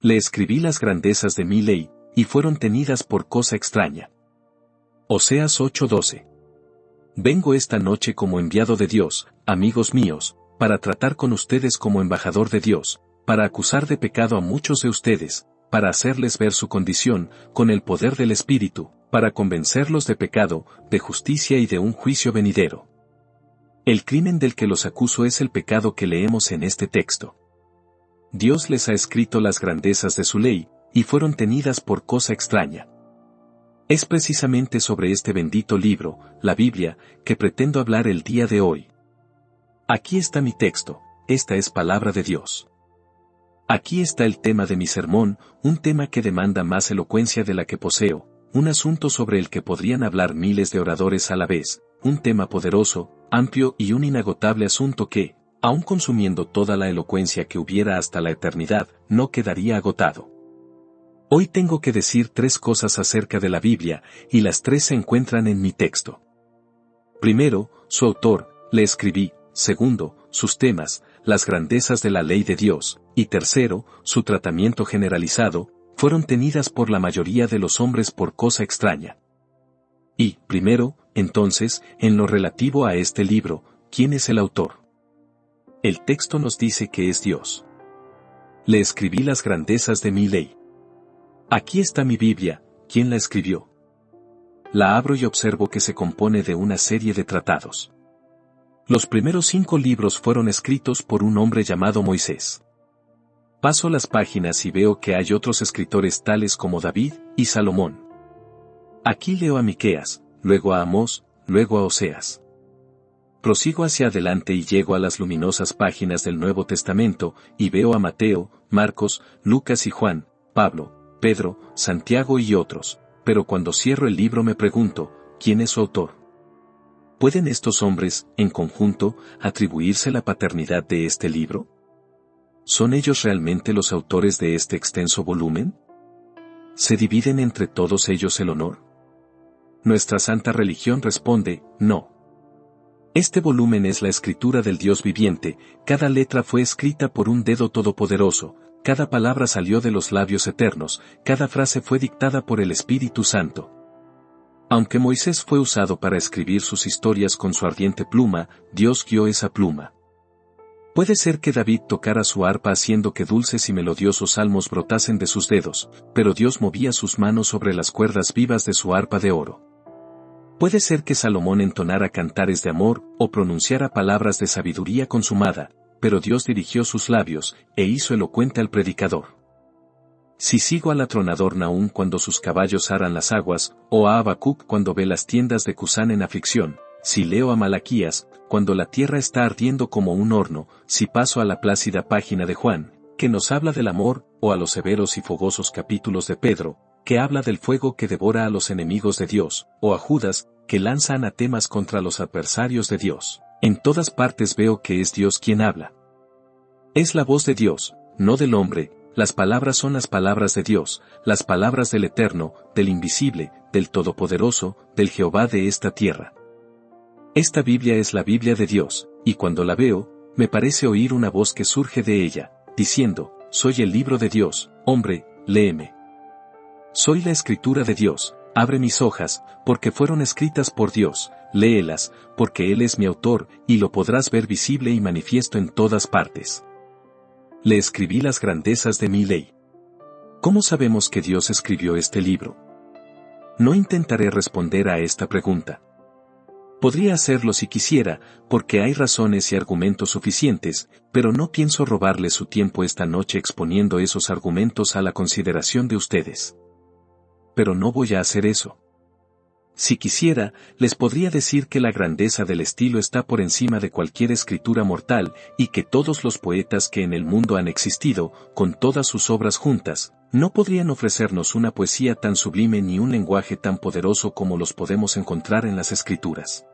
Le escribí las grandezas de mi ley, y fueron tenidas por cosa extraña. Oseas 8:12. Vengo esta noche como enviado de Dios, amigos míos, para tratar con ustedes como embajador de Dios, para acusar de pecado a muchos de ustedes, para hacerles ver su condición, con el poder del Espíritu, para convencerlos de pecado, de justicia y de un juicio venidero. El crimen del que los acuso es el pecado que leemos en este texto. Dios les ha escrito las grandezas de su ley, y fueron tenidas por cosa extraña. Es precisamente sobre este bendito libro, la Biblia, que pretendo hablar el día de hoy. Aquí está mi texto, esta es palabra de Dios. Aquí está el tema de mi sermón, un tema que demanda más elocuencia de la que poseo, un asunto sobre el que podrían hablar miles de oradores a la vez, un tema poderoso, amplio y un inagotable asunto que, aun consumiendo toda la elocuencia que hubiera hasta la eternidad, no quedaría agotado. Hoy tengo que decir 3 cosas acerca de la Biblia, y las 3 se encuentran en mi texto. Primero, su autor, le escribí. Segundo, sus temas, las grandezas de la ley de Dios, y tercero, su tratamiento generalizado, fueron tenidas por la mayoría de los hombres por cosa extraña. Y, primero, entonces, en lo relativo a este libro, ¿quién es el autor? El texto nos dice que es Dios. Le escribí las grandezas de mi ley. Aquí está mi Biblia, ¿quién la escribió? La abro y observo que se compone de una serie de tratados. Los primeros 5 libros fueron escritos por un hombre llamado Moisés. Paso las páginas y veo que hay otros escritores tales como David y Salomón. Aquí leo a Miqueas, luego a Amós, luego a Oseas. Prosigo hacia adelante y llego a las luminosas páginas del Nuevo Testamento, y veo a Mateo, Marcos, Lucas y Juan, Pablo, Pedro, Santiago y otros, pero cuando cierro el libro me pregunto, ¿quién es su autor? ¿Pueden estos hombres, en conjunto, atribuirse la paternidad de este libro? ¿Son ellos realmente los autores de este extenso volumen? ¿Se dividen entre todos ellos el honor? Nuestra santa religión responde, no. Este volumen es la escritura del Dios viviente, cada letra fue escrita por un dedo todopoderoso, cada palabra salió de los labios eternos, cada frase fue dictada por el Espíritu Santo. Aunque Moisés fue usado para escribir sus historias con su ardiente pluma, Dios guió esa pluma. Puede ser que David tocara su arpa haciendo que dulces y melodiosos salmos brotasen de sus dedos, pero Dios movía sus manos sobre las cuerdas vivas de su arpa de oro. Puede ser que Salomón entonara cantares de amor o pronunciara palabras de sabiduría consumada, pero Dios dirigió sus labios e hizo elocuente al predicador. Si sigo al atronador Nahum cuando sus caballos aran las aguas, o a Habacuc cuando ve las tiendas de Cusán en aflicción, si leo a Malaquías, cuando la tierra está ardiendo como un horno, si paso a la plácida página de Juan, que nos habla del amor, o a los severos y fogosos capítulos de Pedro, que habla del fuego que devora a los enemigos de Dios, o a Judas, que lanza anatemas contra los adversarios de Dios, en todas partes veo que es Dios quien habla. Es la voz de Dios, no del hombre. Las palabras son las palabras de Dios, las palabras del Eterno, del Invisible, del Todopoderoso, del Jehová de esta tierra. Esta Biblia es la Biblia de Dios, y cuando la veo, me parece oír una voz que surge de ella, diciendo, soy el libro de Dios, hombre, léeme. Soy la escritura de Dios, abre mis hojas, porque fueron escritas por Dios, léelas, porque Él es mi autor, y lo podrás ver visible y manifiesto en todas partes. Le escribí las grandezas de mi ley. ¿Cómo sabemos que Dios escribió este libro? No intentaré responder a esta pregunta. Podría hacerlo si quisiera, porque hay razones y argumentos suficientes, pero no pienso robarle su tiempo esta noche exponiendo esos argumentos a la consideración de ustedes. Pero no voy a hacer eso. Si quisiera, les podría decir que la grandeza del estilo está por encima de cualquier escritura mortal, y que todos los poetas que en el mundo han existido, con todas sus obras juntas, no podrían ofrecernos una poesía tan sublime ni un lenguaje tan poderoso como los podemos encontrar en las escrituras.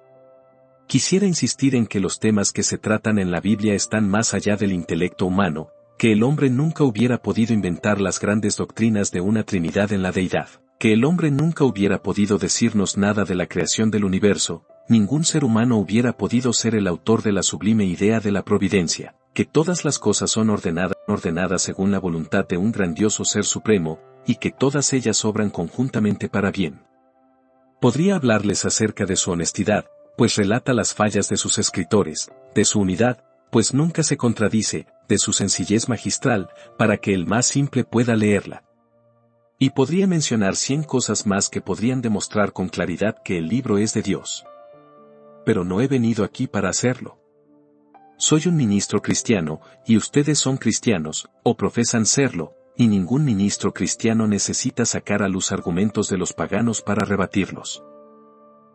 Quisiera insistir en que los temas que se tratan en la Biblia están más allá del intelecto humano, que el hombre nunca hubiera podido inventar las grandes doctrinas de una Trinidad en la deidad, que el hombre nunca hubiera podido decirnos nada de la creación del universo, ningún ser humano hubiera podido ser el autor de la sublime idea de la providencia, que todas las cosas son ordenadas según la voluntad de un grandioso Ser Supremo, y que todas ellas obran conjuntamente para bien. Podría hablarles acerca de su honestidad, pues relata las fallas de sus escritores, de su unidad, pues nunca se contradice, de su sencillez magistral, para que el más simple pueda leerla. Y podría mencionar 100 cosas más que podrían demostrar con claridad que el libro es de Dios. Pero no he venido aquí para hacerlo. Soy un ministro cristiano, y ustedes son cristianos, o profesan serlo, y ningún ministro cristiano necesita sacar a luz argumentos de los paganos para rebatirlos.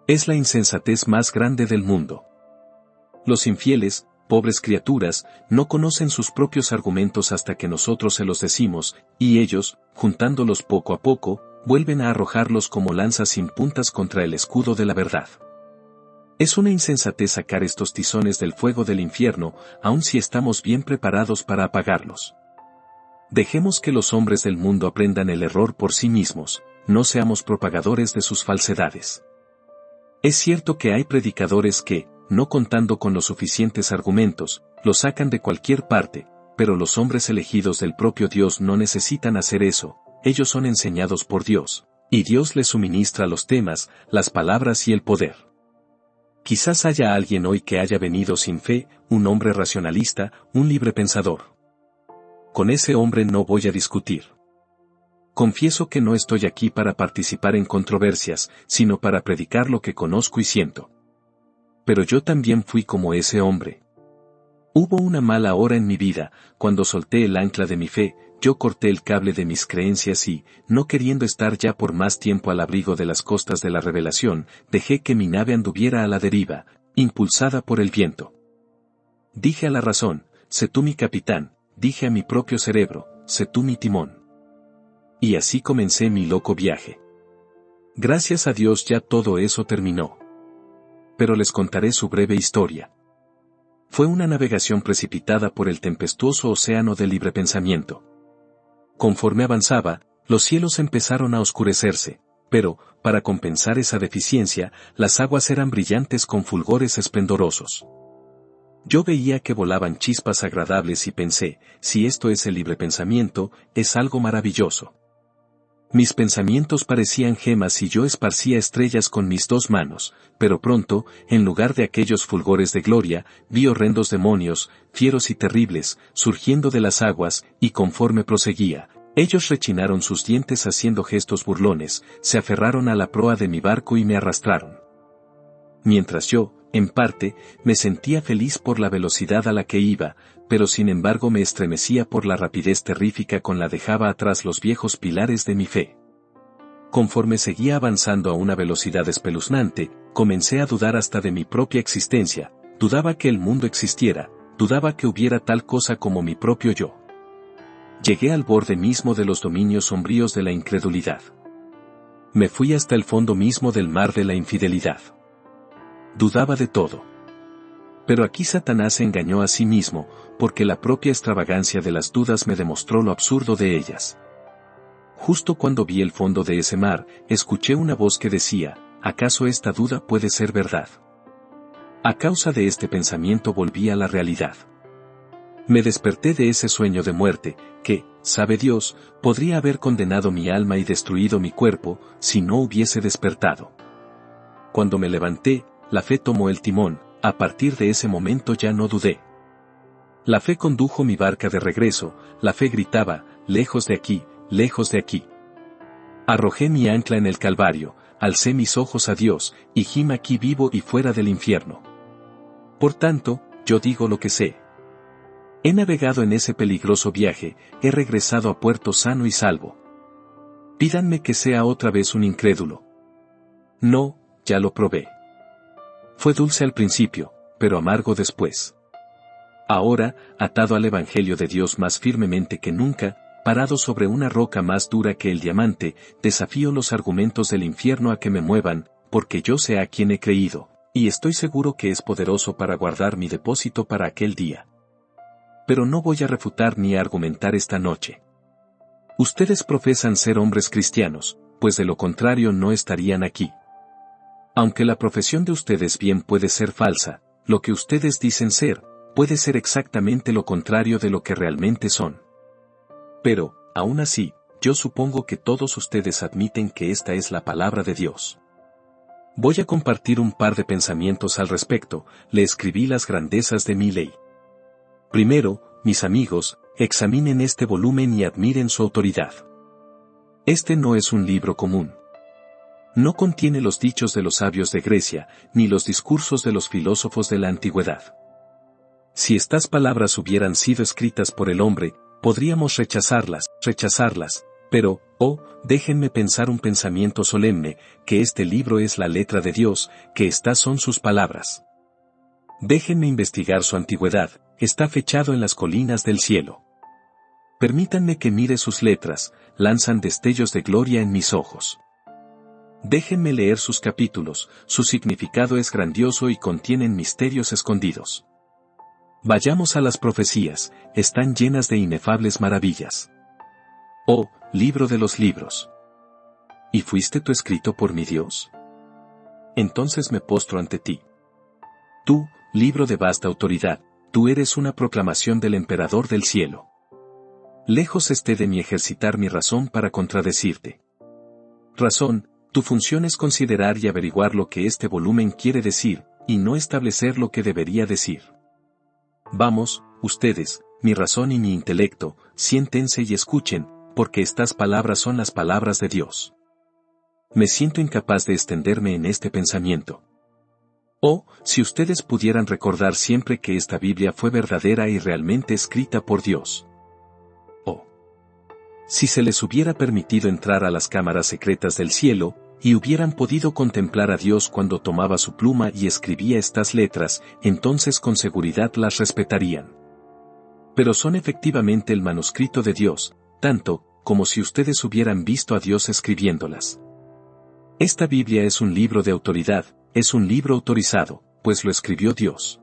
Es la insensatez más grande del mundo. Los infieles, pobres criaturas, no conocen sus propios argumentos hasta que nosotros se los decimos, y ellos, juntándolos poco a poco, vuelven a arrojarlos como lanzas sin puntas contra el escudo de la verdad. Es una insensatez sacar estos tizones del fuego del infierno, aun si estamos bien preparados para apagarlos. Dejemos que los hombres del mundo aprendan el error por sí mismos, no seamos propagadores de sus falsedades. Es cierto que hay predicadores que, no contando con los suficientes argumentos, los sacan de cualquier parte, pero los hombres elegidos del propio Dios no necesitan hacer eso, ellos son enseñados por Dios, y Dios les suministra los temas, las palabras y el poder. Quizás haya alguien hoy que haya venido sin fe, un hombre racionalista, un libre pensador. Con ese hombre no voy a discutir. Confieso que no estoy aquí para participar en controversias, sino para predicar lo que conozco y siento. Pero yo también fui como ese hombre. Hubo una mala hora en mi vida, cuando solté el ancla de mi fe, yo corté el cable de mis creencias y, no queriendo estar ya por más tiempo al abrigo de las costas de la revelación, dejé que mi nave anduviera a la deriva, impulsada por el viento. Dije a la razón, sé tú mi capitán, dije a mi propio cerebro, sé tú mi timón. Y así comencé mi loco viaje. Gracias a Dios ya todo eso terminó. Pero les contaré su breve historia. Fue una navegación precipitada por el tempestuoso océano del libre pensamiento. Conforme avanzaba, los cielos empezaron a oscurecerse, pero, para compensar esa deficiencia, las aguas eran brillantes con fulgores esplendorosos. Yo veía que volaban chispas agradables y pensé, si esto es el libre pensamiento, es algo maravilloso. Mis pensamientos parecían gemas y yo esparcía estrellas con mis dos manos, pero pronto, en lugar de aquellos fulgores de gloria, vi horrendos demonios, fieros y terribles, surgiendo de las aguas, y conforme proseguía, ellos rechinaron sus dientes haciendo gestos burlones, se aferraron a la proa de mi barco y me arrastraron. Mientras yo, en parte, me sentía feliz por la velocidad a la que iba, pero sin embargo me estremecía por la rapidez terrífica con la dejaba atrás los viejos pilares de mi fe. Conforme seguía avanzando a una velocidad espeluznante, comencé a dudar hasta de mi propia existencia, dudaba que el mundo existiera, dudaba que hubiera tal cosa como mi propio yo. Llegué al borde mismo de los dominios sombríos de la incredulidad. Me fui hasta el fondo mismo del mar de la infidelidad. Dudaba de todo. Pero aquí Satanás se engañó a sí mismo, porque la propia extravagancia de las dudas me demostró lo absurdo de ellas. Justo cuando vi el fondo de ese mar, escuché una voz que decía, ¿acaso esta duda puede ser verdad? A causa de este pensamiento volví a la realidad. Me desperté de ese sueño de muerte, que, sabe Dios, podría haber condenado mi alma y destruido mi cuerpo, si no hubiese despertado. Cuando me levanté, la fe tomó el timón, a partir de ese momento ya no dudé. La fe condujo mi barca de regreso, la fe gritaba, lejos de aquí, lejos de aquí. Arrojé mi ancla en el Calvario, alcé mis ojos a Dios, y gime aquí vivo y fuera del infierno. Por tanto, yo digo lo que sé. He navegado en ese peligroso viaje, he regresado a puerto sano y salvo. Pídanme que sea otra vez un incrédulo. No, ya lo probé. Fue dulce al principio, pero amargo después. Ahora, atado al Evangelio de Dios más firmemente que nunca, parado sobre una roca más dura que el diamante, desafío los argumentos del infierno a que me muevan, porque yo sé a quién he creído, y estoy seguro que es poderoso para guardar mi depósito para aquel día. Pero no voy a refutar ni a argumentar esta noche. Ustedes profesan ser hombres cristianos, pues de lo contrario no estarían aquí. Aunque la profesión de ustedes bien puede ser falsa, lo que ustedes dicen ser, puede ser exactamente lo contrario de lo que realmente son. Pero, aún así, yo supongo que todos ustedes admiten que esta es la palabra de Dios. Voy a compartir un par de pensamientos al respecto. Le escribí las grandezas de mi ley. Primero, mis amigos, examinen este volumen y admiren su autoridad. Este no es un libro común. No contiene los dichos de los sabios de Grecia, ni los discursos de los filósofos de la antigüedad. Si estas palabras hubieran sido escritas por el hombre, podríamos rechazarlas, pero, déjenme pensar un pensamiento solemne, que este libro es la letra de Dios, que estas son sus palabras. Déjenme investigar su antigüedad, está fechado en las colinas del cielo. Permítanme que mire sus letras, lanzan destellos de gloria en mis ojos. Déjenme leer sus capítulos, su significado es grandioso y contienen misterios escondidos. Vayamos a las profecías, están llenas de inefables maravillas. Oh, libro de los libros. ¿Y fuiste tú escrito por mi Dios? Entonces me postro ante ti. Tú, libro de vasta autoridad, tú eres una proclamación del emperador del cielo. Lejos esté de mí ejercitar mi razón para contradecirte. Razón, tu función es considerar y averiguar lo que este volumen quiere decir, y no establecer lo que debería decir. Vamos, ustedes, mi razón y mi intelecto, siéntense y escuchen, porque estas palabras son las palabras de Dios. Me siento incapaz de extenderme en este pensamiento. Oh, si ustedes pudieran recordar siempre que esta Biblia fue verdadera y realmente escrita por Dios. Oh, si se les hubiera permitido entrar a las cámaras secretas del cielo, y hubieran podido contemplar a Dios cuando tomaba su pluma y escribía estas letras, entonces con seguridad las respetarían. Pero son efectivamente el manuscrito de Dios, tanto como si ustedes hubieran visto a Dios escribiéndolas. Esta Biblia es un libro de autoridad, es un libro autorizado, pues lo escribió Dios.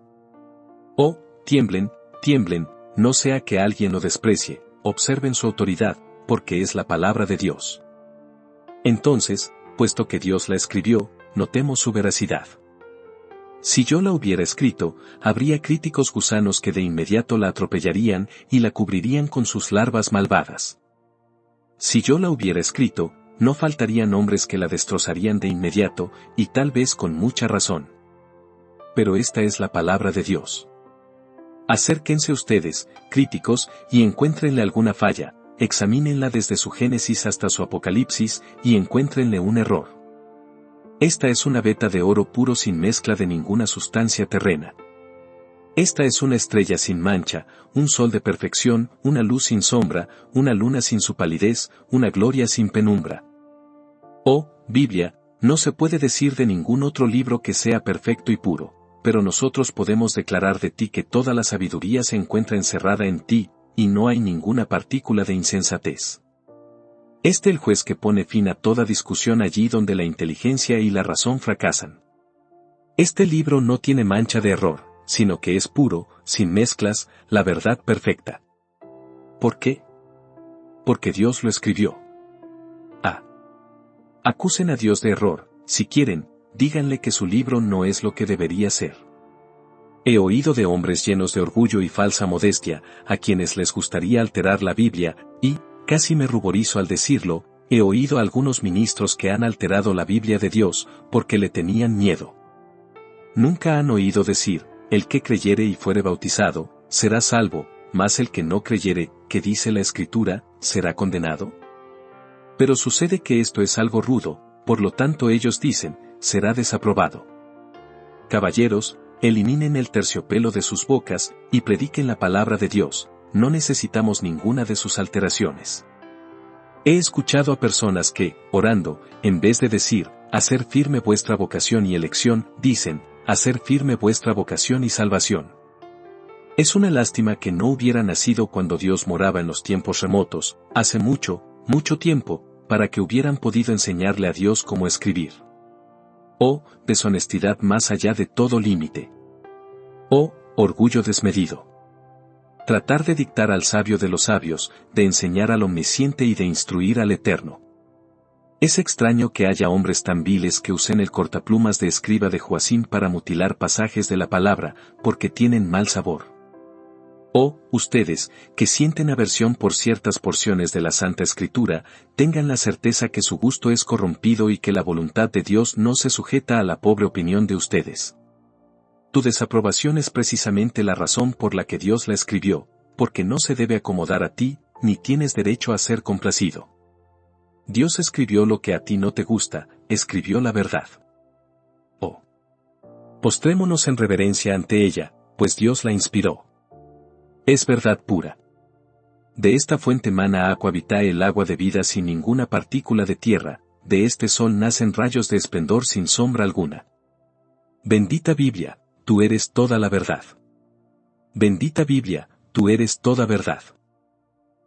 Oh, tiemblen, tiemblen, no sea que alguien lo desprecie, observen su autoridad, porque es la palabra de Dios. Entonces, puesto que Dios la escribió, notemos su veracidad. Si yo la hubiera escrito, habría críticos gusanos que de inmediato la atropellarían y la cubrirían con sus larvas malvadas. Si yo la hubiera escrito, no faltarían hombres que la destrozarían de inmediato, y tal vez con mucha razón. Pero esta es la palabra de Dios. Acérquense ustedes, críticos, y encuéntrenle alguna falla, examínenla desde su Génesis hasta su Apocalipsis, y encuéntrenle un error. Esta es una veta de oro puro sin mezcla de ninguna sustancia terrena. Esta es una estrella sin mancha, un sol de perfección, una luz sin sombra, una luna sin su palidez, una gloria sin penumbra. Oh, Biblia, no se puede decir de ningún otro libro que sea perfecto y puro, pero nosotros podemos declarar de ti que toda la sabiduría se encuentra encerrada en ti, y no hay ninguna partícula de insensatez. El juez que pone fin a toda discusión allí donde la inteligencia y la razón fracasan. Este libro no tiene mancha de error, sino que es puro, sin mezclas, la verdad perfecta. ¿Por qué? Porque Dios lo escribió. Acusen a Dios de error, si quieren, díganle que su libro no es lo que debería ser. He oído de hombres llenos de orgullo y falsa modestia, a quienes les gustaría alterar la Biblia, y, casi me ruborizo al decirlo, he oído a algunos ministros que han alterado la Biblia de Dios, porque le tenían miedo. Nunca han oído decir, el que creyere y fuere bautizado, será salvo, mas el que no creyere, que dice la Escritura, será condenado. Pero sucede que esto es algo rudo, por lo tanto ellos dicen, será desaprobado. Caballeros, eliminen el terciopelo de sus bocas, y prediquen la palabra de Dios, no necesitamos ninguna de sus alteraciones. He escuchado a personas que, orando, en vez de decir, hacer firme vuestra vocación y elección, dicen, hacer firme vuestra vocación y salvación. Es una lástima que no hubiera nacido cuando Dios moraba en los tiempos remotos, hace mucho, mucho tiempo, para que hubieran podido enseñarle a Dios cómo escribir. Oh, deshonestidad más allá de todo límite. Oh, orgullo desmedido. Tratar de dictar al sabio de los sabios, de enseñar al omnisciente y de instruir al eterno. Es extraño que haya hombres tan viles que usen el cortaplumas de escriba de Joacim para mutilar pasajes de la palabra, porque tienen mal sabor. O, ustedes, que sienten aversión por ciertas porciones de la Santa Escritura, tengan la certeza que su gusto es corrompido y que la voluntad de Dios no se sujeta a la pobre opinión de ustedes. Tu desaprobación es precisamente la razón por la que Dios la escribió, porque no se debe acomodar a ti, ni tienes derecho a ser complacido. Dios escribió lo que a ti no te gusta, escribió la verdad. Oh. Postrémonos en reverencia ante ella, pues Dios la inspiró. Es verdad pura. De esta fuente mana aqua vitae el agua de vida sin ninguna partícula de tierra, de este sol nacen rayos de esplendor sin sombra alguna. Bendita Biblia, tú eres toda la verdad. Bendita Biblia, tú eres toda verdad.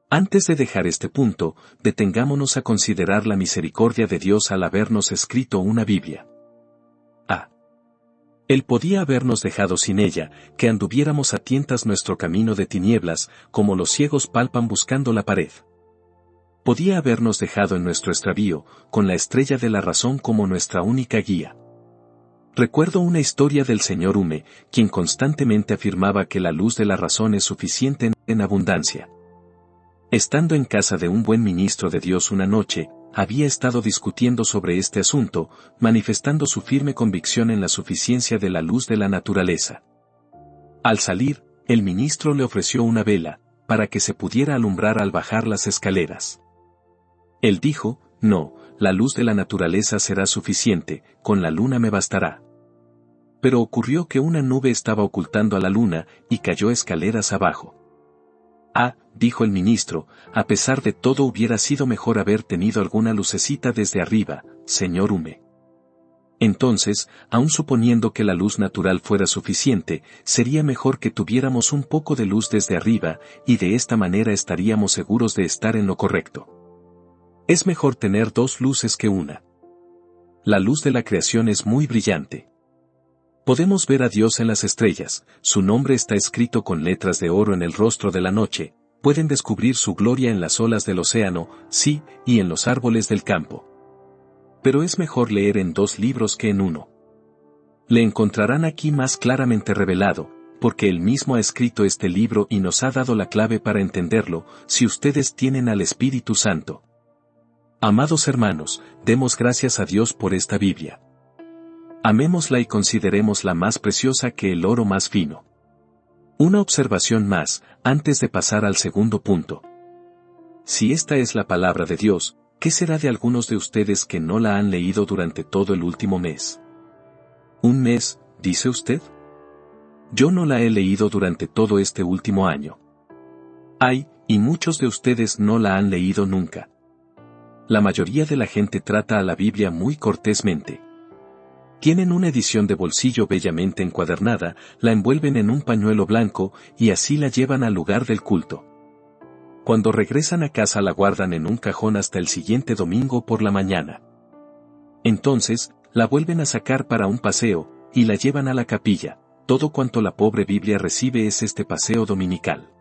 Antes de dejar este punto, detengámonos a considerar la misericordia de Dios al habernos escrito una Biblia. Él podía habernos dejado sin ella, que anduviéramos a tientas nuestro camino de tinieblas, como los ciegos palpan buscando la pared. Podía habernos dejado en nuestro extravío, con la estrella de la razón como nuestra única guía. Recuerdo una historia del señor Hume, quien constantemente afirmaba que la luz de la razón es suficiente en abundancia. Estando en casa de un buen ministro de Dios una noche, había estado discutiendo sobre este asunto, manifestando su firme convicción en la suficiencia de la luz de la naturaleza. Al salir, el ministro le ofreció una vela, para que se pudiera alumbrar al bajar las escaleras. Él dijo, no, la luz de la naturaleza será suficiente, con la luna me bastará. Pero ocurrió que una nube estaba ocultando a la luna, y cayó escaleras abajo. Dijo el ministro, a pesar de todo hubiera sido mejor haber tenido alguna lucecita desde arriba, señor Hume. Entonces, aun suponiendo que la luz natural fuera suficiente, sería mejor que tuviéramos un poco de luz desde arriba, y de esta manera estaríamos seguros de estar en lo correcto. Es mejor tener dos luces que una. La luz de la creación es muy brillante. Podemos ver a Dios en las estrellas, su nombre está escrito con letras de oro en el rostro de la noche, pueden descubrir su gloria en las olas del océano, sí, y en los árboles del campo. Pero es mejor leer en dos libros que en uno. Le encontrarán aquí más claramente revelado, porque él mismo ha escrito este libro y nos ha dado la clave para entenderlo, si ustedes tienen al Espíritu Santo. Amados hermanos, demos gracias a Dios por esta Biblia. Amémosla y considerémosla más preciosa que el oro más fino. Una observación más, antes de pasar al segundo punto. Si esta es la palabra de Dios, ¿qué será de algunos de ustedes que no la han leído durante todo el último mes? ¿Un mes, dice usted? Yo no la he leído durante todo este último año. Y muchos de ustedes no la han leído nunca. La mayoría de la gente trata a la Biblia muy cortésmente. Tienen una edición de bolsillo bellamente encuadernada, la envuelven en un pañuelo blanco, y así la llevan al lugar del culto. Cuando regresan a casa la guardan en un cajón hasta el siguiente domingo por la mañana. Entonces, la vuelven a sacar para un paseo, y la llevan a la capilla. Todo cuanto la pobre Biblia recibe es este paseo dominical.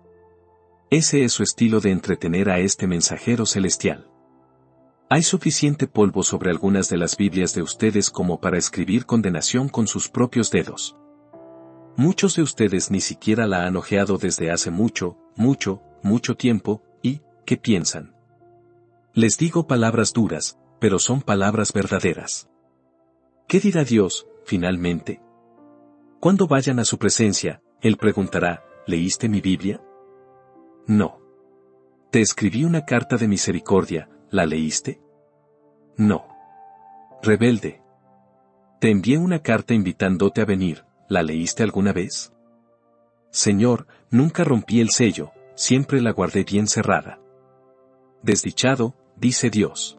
Ese es su estilo de entretener a este mensajero celestial. Hay suficiente polvo sobre algunas de las Biblias de ustedes como para escribir condenación con sus propios dedos. Muchos de ustedes ni siquiera la han hojeado desde hace mucho tiempo, y, ¿qué piensan? Les digo palabras duras, pero son palabras verdaderas. ¿Qué dirá Dios, finalmente? Cuando vayan a su presencia, Él preguntará, ¿leíste mi Biblia? No. Te escribí una carta de misericordia, ¿la leíste? No. Rebelde. Te envié una carta invitándote a venir, ¿la leíste alguna vez? Señor, nunca rompí el sello, siempre la guardé bien cerrada. Desdichado, dice Dios.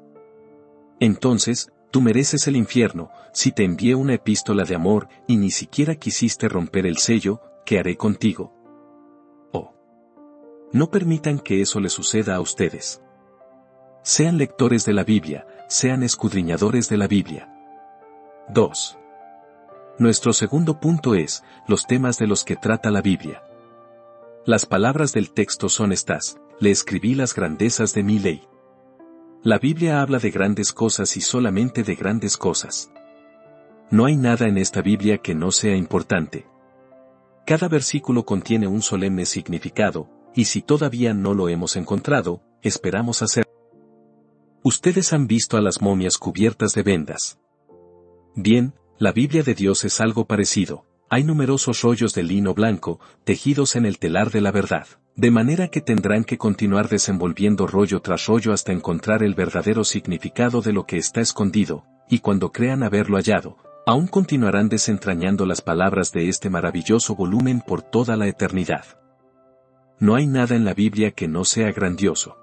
Entonces, tú mereces el infierno, si te envié una epístola de amor y ni siquiera quisiste romper el sello, ¿qué haré contigo? Oh. No permitan que eso les suceda a ustedes. Sean lectores de la Biblia, sean escudriñadores de la Biblia. 2. Nuestro segundo punto es, los temas de los que trata la Biblia. Las palabras del texto son estas, le escribí las grandezas de mi ley. La Biblia habla de grandes cosas y solamente de grandes cosas. No hay nada en esta Biblia que no sea importante. Cada versículo contiene un solemne significado, y si todavía no lo hemos encontrado, esperamos hacerlo. Ustedes han visto a las momias cubiertas de vendas. Bien, la Biblia de Dios es algo parecido. Hay numerosos rollos de lino blanco, tejidos en el telar de la verdad, de manera que tendrán que continuar desenvolviendo rollo tras rollo hasta encontrar el verdadero significado de lo que está escondido, y cuando crean haberlo hallado, aún continuarán desentrañando las palabras de este maravilloso volumen por toda la eternidad. No hay nada en la Biblia que no sea grandioso.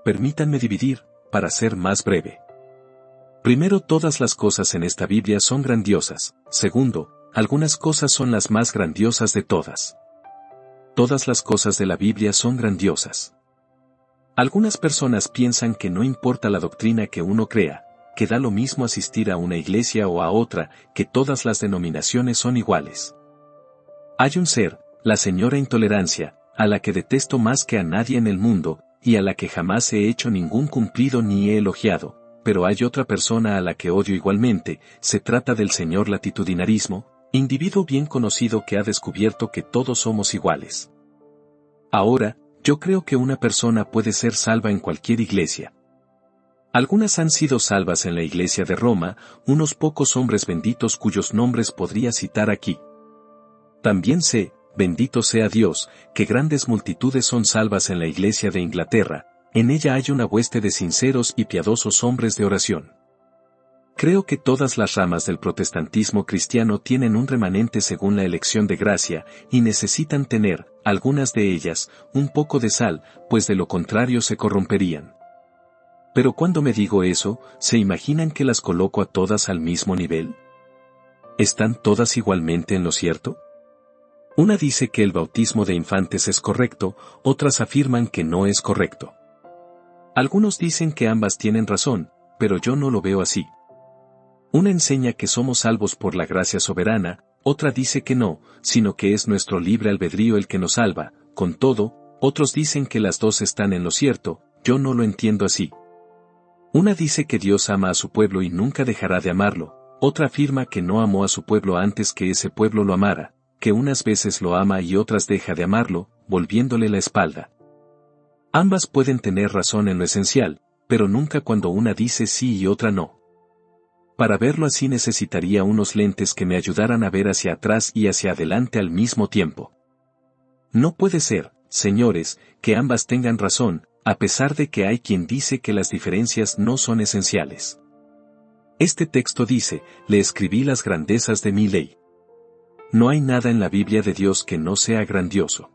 Permítanme dividir, para ser más breve. Primero, todas las cosas en esta Biblia son grandiosas. Segundo, algunas cosas son las más grandiosas de todas. Todas las cosas de la Biblia son grandiosas. Algunas personas piensan que no importa la doctrina que uno crea, que da lo mismo asistir a una iglesia o a otra, que todas las denominaciones son iguales. Hay un ser, la señora intolerancia, a la que detesto más que a nadie en el mundo, y a la que jamás he hecho ningún cumplido ni he elogiado, pero hay otra persona a la que odio igualmente. Se trata del señor latitudinarismo, individuo bien conocido que ha descubierto que todos somos iguales. Ahora, yo creo que una persona puede ser salva en cualquier iglesia. Algunas han sido salvas en la iglesia de Roma, unos pocos hombres benditos cuyos nombres podría citar aquí. También sé, bendito sea Dios, que grandes multitudes son salvas en la iglesia de Inglaterra. En ella hay una hueste de sinceros y piadosos hombres de oración. Creo que todas las ramas del protestantismo cristiano tienen un remanente según la elección de gracia, y necesitan tener, algunas de ellas, un poco de sal, pues de lo contrario se corromperían. Pero cuando me digo eso, ¿se imaginan que las coloco a todas al mismo nivel? ¿Están todas igualmente en lo cierto? Una dice que el bautismo de infantes es correcto, otras afirman que no es correcto. Algunos dicen que ambas tienen razón, pero yo no lo veo así. Una enseña que somos salvos por la gracia soberana, otra dice que no, sino que es nuestro libre albedrío el que nos salva. Con todo, otros dicen que las dos están en lo cierto. Yo no lo entiendo así. Una dice que Dios ama a su pueblo y nunca dejará de amarlo, otra afirma que no amó a su pueblo antes que ese pueblo lo amara, que unas veces lo ama y otras deja de amarlo, volviéndole la espalda. Ambas pueden tener razón en lo esencial, pero nunca cuando una dice sí y otra no. Para verlo así necesitaría unos lentes que me ayudaran a ver hacia atrás y hacia adelante al mismo tiempo. No puede ser, señores, que ambas tengan razón, a pesar de que hay quien dice que las diferencias no son esenciales. Este texto dice, le escribí las grandezas de mi ley. No hay nada en la Biblia de Dios que no sea grandioso.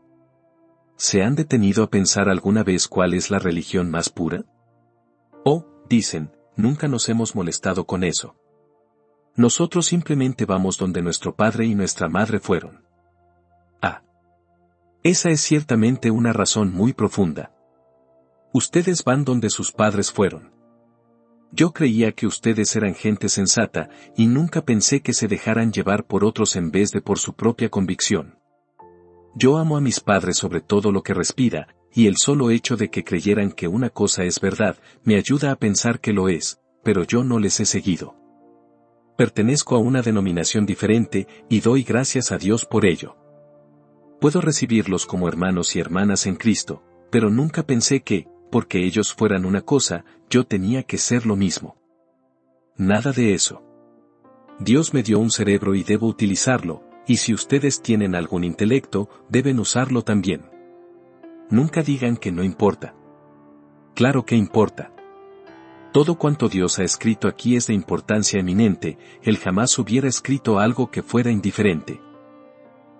¿Se han detenido a pensar alguna vez cuál es la religión más pura? Oh, dicen, nunca nos hemos molestado con eso. Nosotros simplemente vamos donde nuestro padre y nuestra madre fueron. Ah. Esa es ciertamente una razón muy profunda. Ustedes van donde sus padres fueron. Yo creía que ustedes eran gente sensata, y nunca pensé que se dejaran llevar por otros en vez de por su propia convicción. Yo amo a mis padres sobre todo lo que respira, y el solo hecho de que creyeran que una cosa es verdad, me ayuda a pensar que lo es, pero yo no les he seguido. Pertenezco a una denominación diferente, y doy gracias a Dios por ello. Puedo recibirlos como hermanos y hermanas en Cristo, pero nunca pensé que, porque ellos fueran una cosa, yo tenía que ser lo mismo. Nada de eso. Dios me dio un cerebro y debo utilizarlo, y si ustedes tienen algún intelecto, deben usarlo también. Nunca digan que no importa. Claro que importa. Todo cuanto Dios ha escrito aquí es de importancia eminente, Él jamás hubiera escrito algo que fuera indiferente.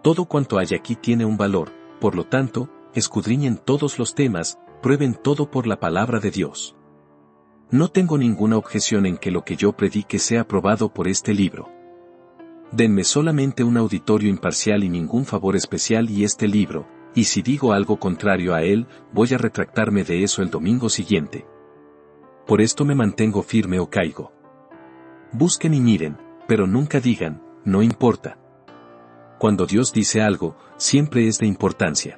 Todo cuanto hay aquí tiene un valor, por lo tanto, escudriñen todos los temas, prueben todo por la palabra de Dios. No tengo ninguna objeción en que lo que yo predique sea aprobado por este libro. Denme solamente un auditorio imparcial y ningún favor especial y este libro, y si digo algo contrario a él, voy a retractarme de eso el domingo siguiente. Por esto me mantengo firme o caigo. Busquen y miren, pero nunca digan, no importa. Cuando Dios dice algo, siempre es de importancia.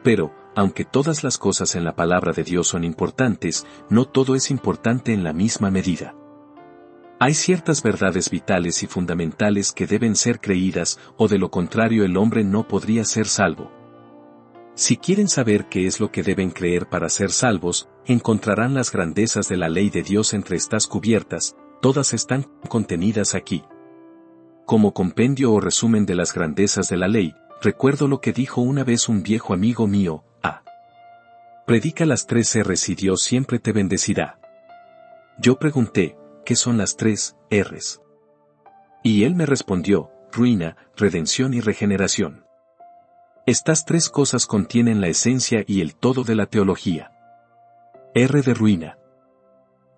Pero, aunque todas las cosas en la palabra de Dios son importantes, no todo es importante en la misma medida. Hay ciertas verdades vitales y fundamentales que deben ser creídas, o de lo contrario el hombre no podría ser salvo. Si quieren saber qué es lo que deben creer para ser salvos, encontrarán las grandezas de la ley de Dios entre estas cubiertas, todas están contenidas aquí. Como compendio o resumen de las grandezas de la ley, recuerdo lo que dijo una vez un viejo amigo mío: predica las 3 R's y Dios siempre te bendecirá. Yo pregunté, ¿qué son las 3 R's? Y él me respondió: ruina, redención y regeneración. Estas 3 cosas contienen la esencia y el todo de la teología. R de ruina.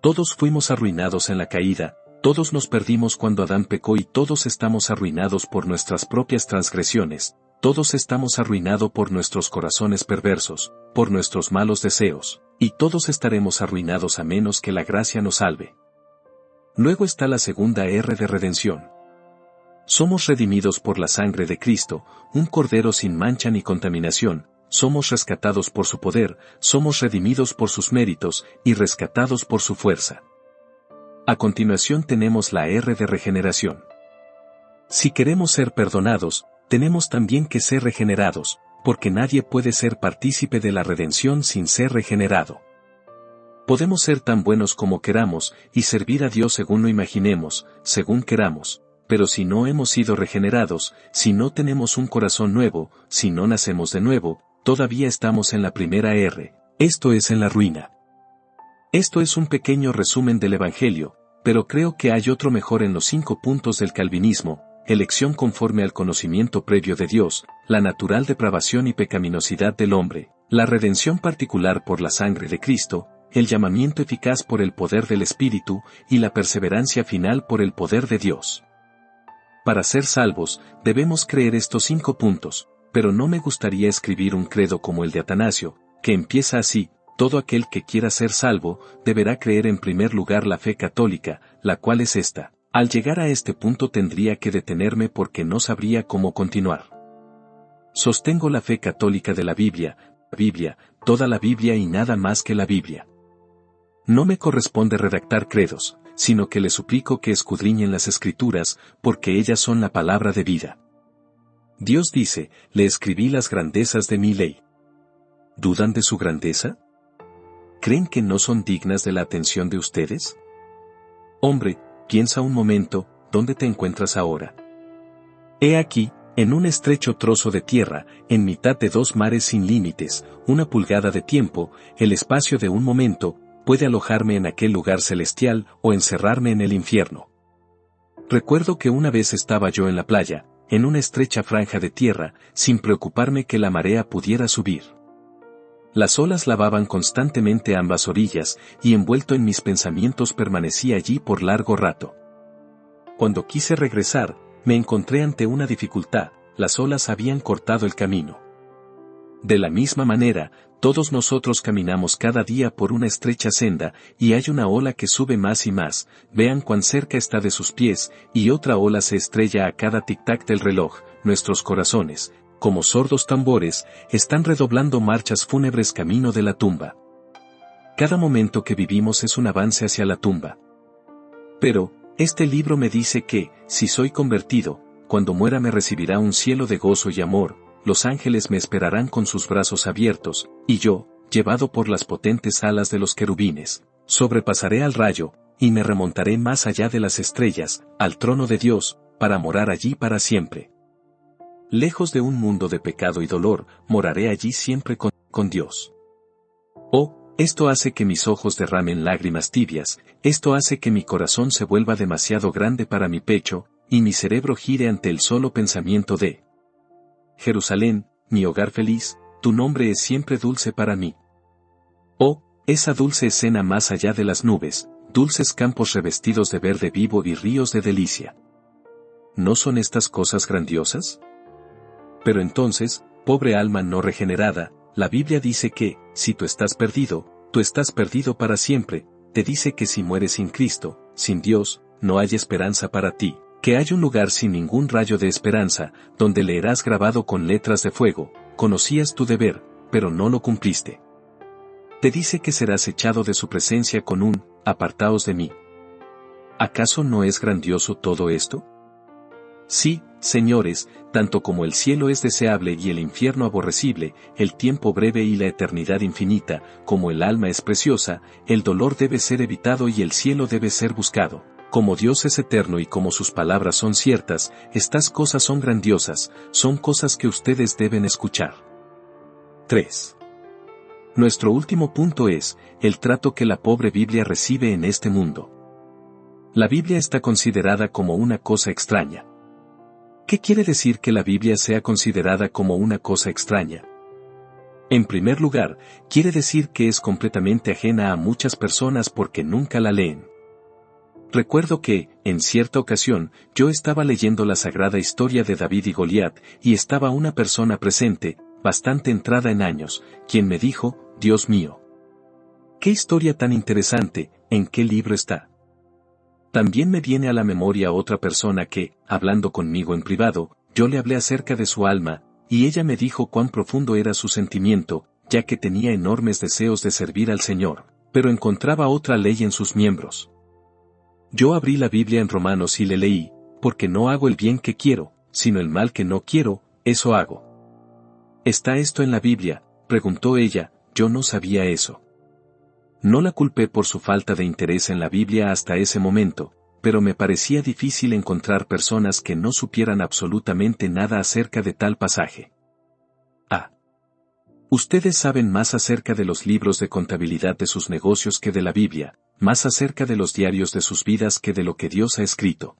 Todos fuimos arruinados en la caída, todos nos perdimos cuando Adán pecó y todos estamos arruinados por nuestras propias transgresiones, todos estamos arruinados por nuestros corazones perversos, por nuestros malos deseos, y todos estaremos arruinados a menos que la gracia nos salve. Luego está la segunda R de redención. Somos redimidos por la sangre de Cristo, un cordero sin mancha ni contaminación, somos rescatados por su poder, somos redimidos por sus méritos, y rescatados por su fuerza. A continuación tenemos la R de regeneración. Si queremos ser perdonados, tenemos también que ser regenerados, porque nadie puede ser partícipe de la redención sin ser regenerado. Podemos ser tan buenos como queramos, y servir a Dios según lo imaginemos, según queramos, pero si no hemos sido regenerados, si no tenemos un corazón nuevo, si no nacemos de nuevo, todavía estamos en la primera R, esto es en la ruina. Esto es un pequeño resumen del Evangelio, pero creo que hay otro mejor en los 5 puntos del calvinismo: elección conforme al conocimiento previo de Dios, la natural depravación y pecaminosidad del hombre, la redención particular por la sangre de Cristo, el llamamiento eficaz por el poder del Espíritu, y la perseverancia final por el poder de Dios. Para ser salvos, debemos creer estos 5 puntos, pero no me gustaría escribir un credo como el de Atanasio, que empieza así: todo aquel que quiera ser salvo, deberá creer en primer lugar la fe católica, la cual es esta. Al llegar a este punto tendría que detenerme porque no sabría cómo continuar. Sostengo la fe católica de la Biblia, toda la Biblia y nada más que la Biblia. No me corresponde redactar credos, sino que les suplico que escudriñen las Escrituras, porque ellas son la palabra de vida. Dios dice: le escribí las grandezas de mi ley. ¿Dudan de su grandeza? ¿Creen que no son dignas de la atención de ustedes? Hombre, piensa un momento, ¿dónde te encuentras ahora? He aquí, en un estrecho trozo de tierra, en mitad de 2 mares sin límites, 1 pulgada de tiempo, el espacio de un momento, puede alojarme en aquel lugar celestial o encerrarme en el infierno. Recuerdo que una vez estaba yo en la playa, en una estrecha franja de tierra, sin preocuparme que la marea pudiera subir. Las olas lavaban constantemente ambas orillas, y envuelto en mis pensamientos permanecí allí por largo rato. Cuando quise regresar, me encontré ante una dificultad: las olas habían cortado el camino. De la misma manera, todos nosotros caminamos cada día por una estrecha senda, y hay una ola que sube más y más, vean cuán cerca está de sus pies, y otra ola se estrella a cada tic-tac del reloj. Nuestros corazones, como sordos tambores, están redoblando marchas fúnebres camino de la tumba. Cada momento que vivimos es un avance hacia la tumba. Pero, este libro me dice que, si soy convertido, cuando muera me recibirá un cielo de gozo y amor, los ángeles me esperarán con sus brazos abiertos, y yo, llevado por las potentes alas de los querubines, sobrepasaré al rayo, y me remontaré más allá de las estrellas, al trono de Dios, para morar allí para siempre. Lejos de un mundo de pecado y dolor, moraré allí siempre con Dios. Oh, esto hace que mis ojos derramen lágrimas tibias, esto hace que mi corazón se vuelva demasiado grande para mi pecho, y mi cerebro gire ante el solo pensamiento de Jerusalén, mi hogar feliz, tu nombre es siempre dulce para mí. Oh, esa dulce escena más allá de las nubes, dulces campos revestidos de verde vivo y ríos de delicia. ¿No son estas cosas grandiosas? Pero entonces, pobre alma no regenerada, la Biblia dice que, si tú estás perdido para siempre. Te dice que si mueres sin Cristo, sin Dios, no hay esperanza para ti, que hay un lugar sin ningún rayo de esperanza, donde leerás grabado con letras de fuego: conocías tu deber, pero no lo cumpliste. Te dice que serás echado de su presencia con un, apartaos de mí. ¿Acaso no es grandioso todo esto? Sí, señores, tanto como el cielo es deseable y el infierno aborrecible, el tiempo breve y la eternidad infinita, como el alma es preciosa, el dolor debe ser evitado y el cielo debe ser buscado. Como Dios es eterno y como sus palabras son ciertas, estas cosas son grandiosas, son cosas que ustedes deben escuchar. 3. Nuestro último punto es, el trato que la pobre Biblia recibe en este mundo. La Biblia está considerada como una cosa extraña. ¿Qué quiere decir que la Biblia sea considerada como una cosa extraña? En primer lugar, quiere decir que es completamente ajena a muchas personas porque nunca la leen. Recuerdo que, en cierta ocasión, yo estaba leyendo la sagrada historia de David y Goliat, y estaba una persona presente, bastante entrada en años, quien me dijo, Dios mío. ¡Qué historia tan interesante! ¿En qué libro está? También me viene a la memoria otra persona que, hablando conmigo en privado, yo le hablé acerca de su alma, y ella me dijo cuán profundo era su sentimiento, ya que tenía enormes deseos de servir al Señor, pero encontraba otra ley en sus miembros. Yo abrí la Biblia en Romanos y le leí, porque no hago el bien que quiero, sino el mal que no quiero, eso hago. ¿Está esto en la Biblia?, preguntó ella, yo no sabía eso. No la culpé por su falta de interés en la Biblia hasta ese momento, pero me parecía difícil encontrar personas que no supieran absolutamente nada acerca de tal pasaje. Ustedes saben más acerca de los libros de contabilidad de sus negocios que de la Biblia, más acerca de los diarios de sus vidas que de lo que Dios ha escrito.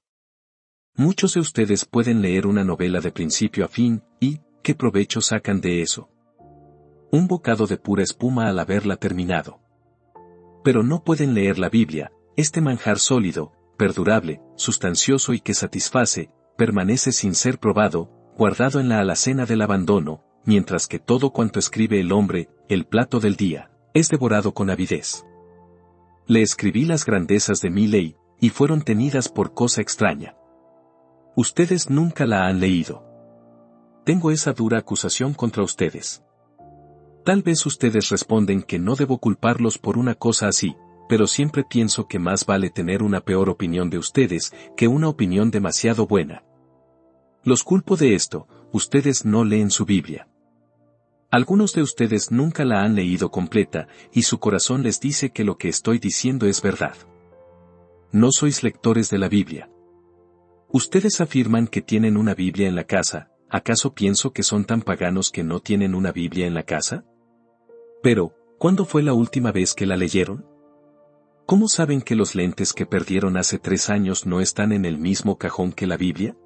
Muchos de ustedes pueden leer una novela de principio a fin, y, ¿qué provecho sacan de eso? Un bocado de pura espuma al haberla terminado. Pero no pueden leer la Biblia, este manjar sólido, perdurable, sustancioso y que satisface, permanece sin ser probado, guardado en la alacena del abandono, mientras que todo cuanto escribe el hombre, el plato del día, es devorado con avidez. Le escribí las grandezas de mi ley, y fueron tenidas por cosa extraña. Ustedes nunca la han leído. Tengo esa dura acusación contra ustedes. Tal vez ustedes responden que no debo culparlos por una cosa así, pero siempre pienso que más vale tener una peor opinión de ustedes que una opinión demasiado buena. Los culpo de esto, ustedes no leen su Biblia. Algunos de ustedes nunca la han leído completa, y su corazón les dice que lo que estoy diciendo es verdad. No sois lectores de la Biblia. Ustedes afirman que tienen una Biblia en la casa, ¿acaso pienso que son tan paganos que no tienen una Biblia en la casa? Pero, ¿cuándo fue la última vez que la leyeron? ¿Cómo saben que los lentes que perdieron hace 3 años no están en el mismo cajón que la Biblia?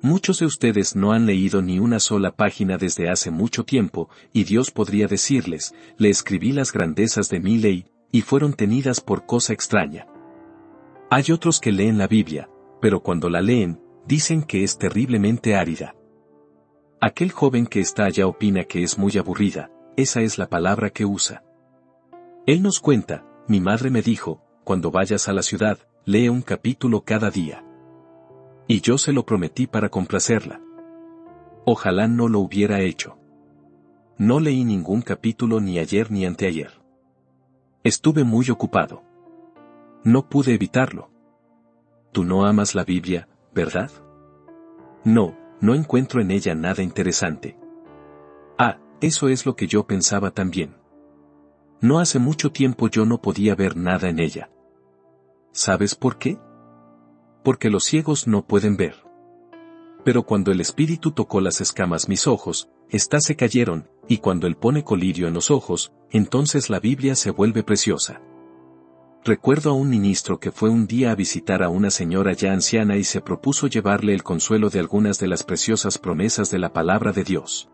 Muchos de ustedes no han leído ni una sola página desde hace mucho tiempo, y Dios podría decirles, le escribí las grandezas de mi ley, y fueron tenidas por cosa extraña. Hay otros que leen la Biblia, pero cuando la leen, dicen que es terriblemente árida. Aquel joven que está allá opina que es muy aburrida, esa es la palabra que usa. Él nos cuenta, mi madre me dijo, cuando vayas a la ciudad, lee un capítulo cada día. Y yo se lo prometí para complacerla. Ojalá no lo hubiera hecho. No leí ningún capítulo ni ayer ni anteayer. Estuve muy ocupado. No pude evitarlo. Tú no amas la Biblia, ¿verdad? No, no encuentro en ella nada interesante. Eso es lo que yo pensaba también. No hace mucho tiempo yo no podía ver nada en ella. ¿Sabes por qué? Porque los ciegos no pueden ver. Pero cuando el Espíritu tocó las escamas mis ojos, éstas se cayeron, y cuando Él pone colirio en los ojos, entonces la Biblia se vuelve preciosa. Recuerdo a un ministro que fue un día a visitar a una señora ya anciana y se propuso llevarle el consuelo de algunas de las preciosas promesas de la palabra de Dios.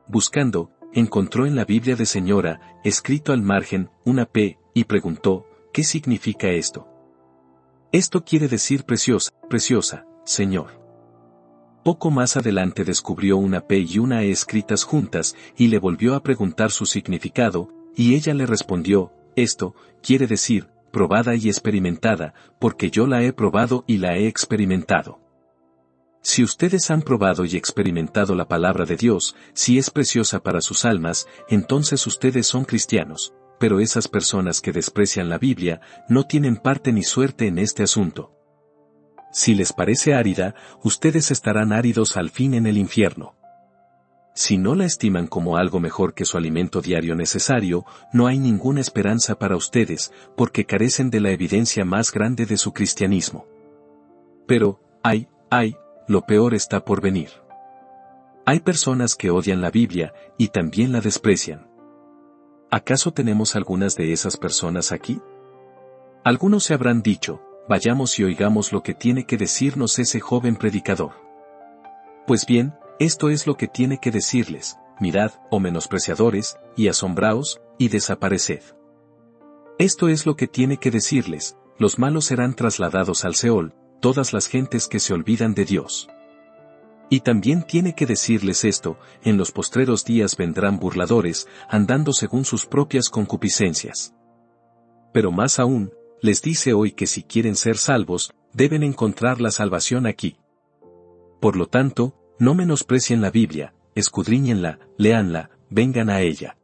Buscando, encontró en la Biblia de señora, escrito al margen, una P, y preguntó, ¿qué significa esto? Esto quiere decir preciosa, preciosa, Señor. Poco más adelante descubrió una P y una E escritas juntas, y le volvió a preguntar su significado, y ella le respondió, esto, quiere decir, probada y experimentada, porque yo la he probado y la he experimentado. Si ustedes han probado y experimentado la palabra de Dios, si es preciosa para sus almas, entonces ustedes son cristianos, pero esas personas que desprecian la Biblia no tienen parte ni suerte en este asunto. Si les parece árida, ustedes estarán áridos al fin en el infierno. Si no la estiman como algo mejor que su alimento diario necesario, no hay ninguna esperanza para ustedes, porque carecen de la evidencia más grande de su cristianismo. Pero, lo peor está por venir. Hay personas que odian la Biblia, y también la desprecian. ¿Acaso tenemos algunas de esas personas aquí? Algunos se habrán dicho, vayamos y oigamos lo que tiene que decirnos ese joven predicador. Pues bien, esto es lo que tiene que decirles: mirad, oh menospreciadores, y asombraos, y desapareced. Esto es lo que tiene que decirles: los malos serán trasladados al Seol, todas las gentes que se olvidan de Dios. Y también tiene que decirles esto: en los postreros días vendrán burladores, andando según sus propias concupiscencias. Pero más aún, les dice hoy que si quieren ser salvos, deben encontrar la salvación aquí. Por lo tanto, no menosprecien la Biblia, escudriñenla, léanla, vengan a ella.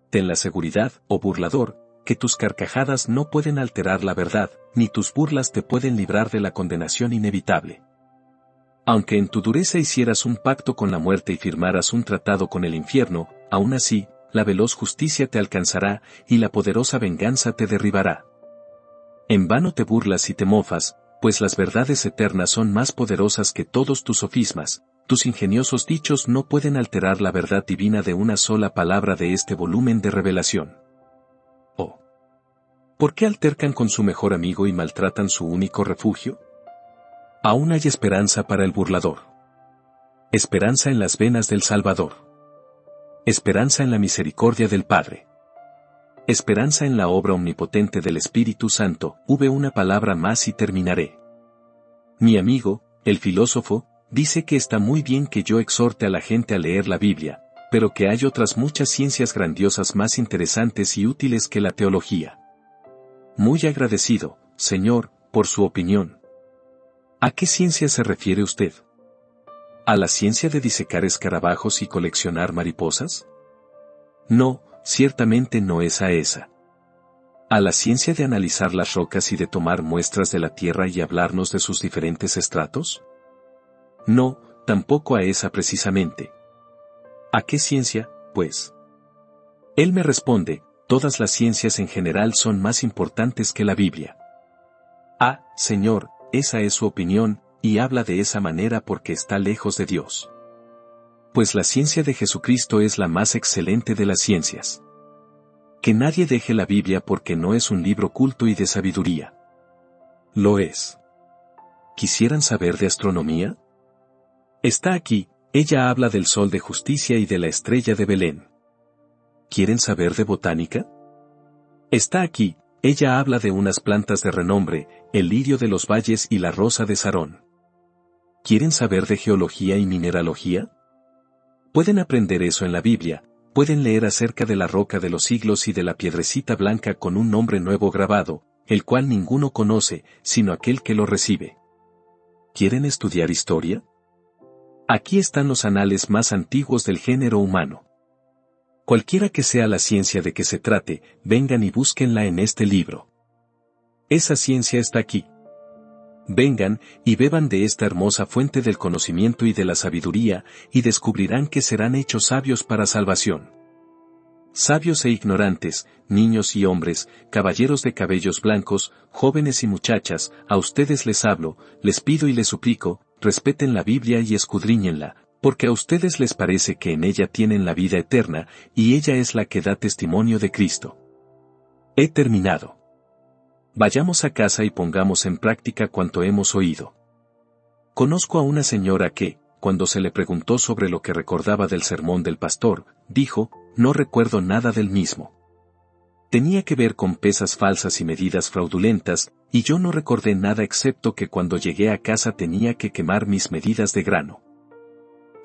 Ten la seguridad, oh burlador, que tus carcajadas no pueden alterar la verdad, ni tus burlas te pueden librar de la condenación inevitable. Aunque en tu dureza hicieras un pacto con la muerte y firmaras un tratado con el infierno, aún así, la veloz justicia te alcanzará, y la poderosa venganza te derribará. En vano te burlas y te mofas, pues las verdades eternas son más poderosas que todos tus sofismas. Tus ingeniosos dichos no pueden alterar la verdad divina de una sola palabra de este volumen de revelación. Oh. ¿Por qué altercan con su mejor amigo y maltratan su único refugio? Aún hay esperanza para el burlador. Esperanza en las venas del Salvador. Esperanza en la misericordia del Padre. Esperanza en la obra omnipotente del Espíritu Santo. Una palabra más y terminaré. Mi amigo, el filósofo, dice que está muy bien que yo exhorte a la gente a leer la Biblia, pero que hay otras muchas ciencias grandiosas más interesantes y útiles que la teología. Muy agradecido, señor, por su opinión. ¿A qué ciencia se refiere usted? ¿A la ciencia de disecar escarabajos y coleccionar mariposas? No, ciertamente no es a esa. ¿A la ciencia de analizar las rocas y de tomar muestras de la tierra y hablarnos de sus diferentes estratos? No, tampoco a esa precisamente. ¿A qué ciencia, pues? Él me responde: todas las ciencias en general son más importantes que la Biblia. Ah, señor, esa es su opinión, y habla de esa manera porque está lejos de Dios. Pues la ciencia de Jesucristo es la más excelente de las ciencias. Que nadie deje la Biblia porque no es un libro culto y de sabiduría. Lo es. ¿Quisieran saber de astronomía? Está aquí, ella habla del sol de justicia y de la estrella de Belén. ¿Quieren saber de botánica? Está aquí, ella habla de unas plantas de renombre, el lirio de los valles y la rosa de Sarón. ¿Quieren saber de geología y mineralogía? Pueden aprender eso en la Biblia, pueden leer acerca de la roca de los siglos y de la piedrecita blanca con un nombre nuevo grabado, el cual ninguno conoce, sino aquel que lo recibe. ¿Quieren estudiar historia? Aquí están los anales más antiguos del género humano. Cualquiera que sea la ciencia de que se trate, vengan y búsquenla en este libro. Esa ciencia está aquí. Vengan y beban de esta hermosa fuente del conocimiento y de la sabiduría, y descubrirán que serán hechos sabios para salvación. Sabios e ignorantes, niños y hombres, caballeros de cabellos blancos, jóvenes y muchachas, a ustedes les hablo, les pido y les suplico, respeten la Biblia y escudriñenla, porque a ustedes les parece que en ella tienen la vida eterna, y ella es la que da testimonio de Cristo. He terminado. Vayamos a casa y pongamos en práctica cuanto hemos oído. Conozco a una señora que, cuando se le preguntó sobre lo que recordaba del sermón del pastor, dijo: no recuerdo nada del mismo. Tenía que ver con pesas falsas y medidas fraudulentas, y yo no recordé nada excepto que cuando llegué a casa tenía que quemar mis medidas de grano.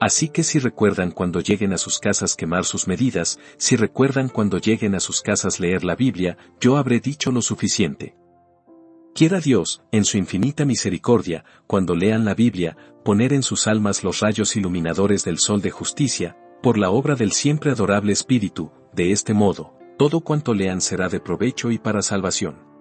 Así que si recuerdan cuando lleguen a sus casas quemar sus medidas, si recuerdan cuando lleguen a sus casas leer la Biblia, yo habré dicho lo suficiente. Quiera Dios, en su infinita misericordia, cuando lean la Biblia, poner en sus almas los rayos iluminadores del sol de justicia, por la obra del siempre adorable Espíritu, de este modo, todo cuanto lean será de provecho y para salvación.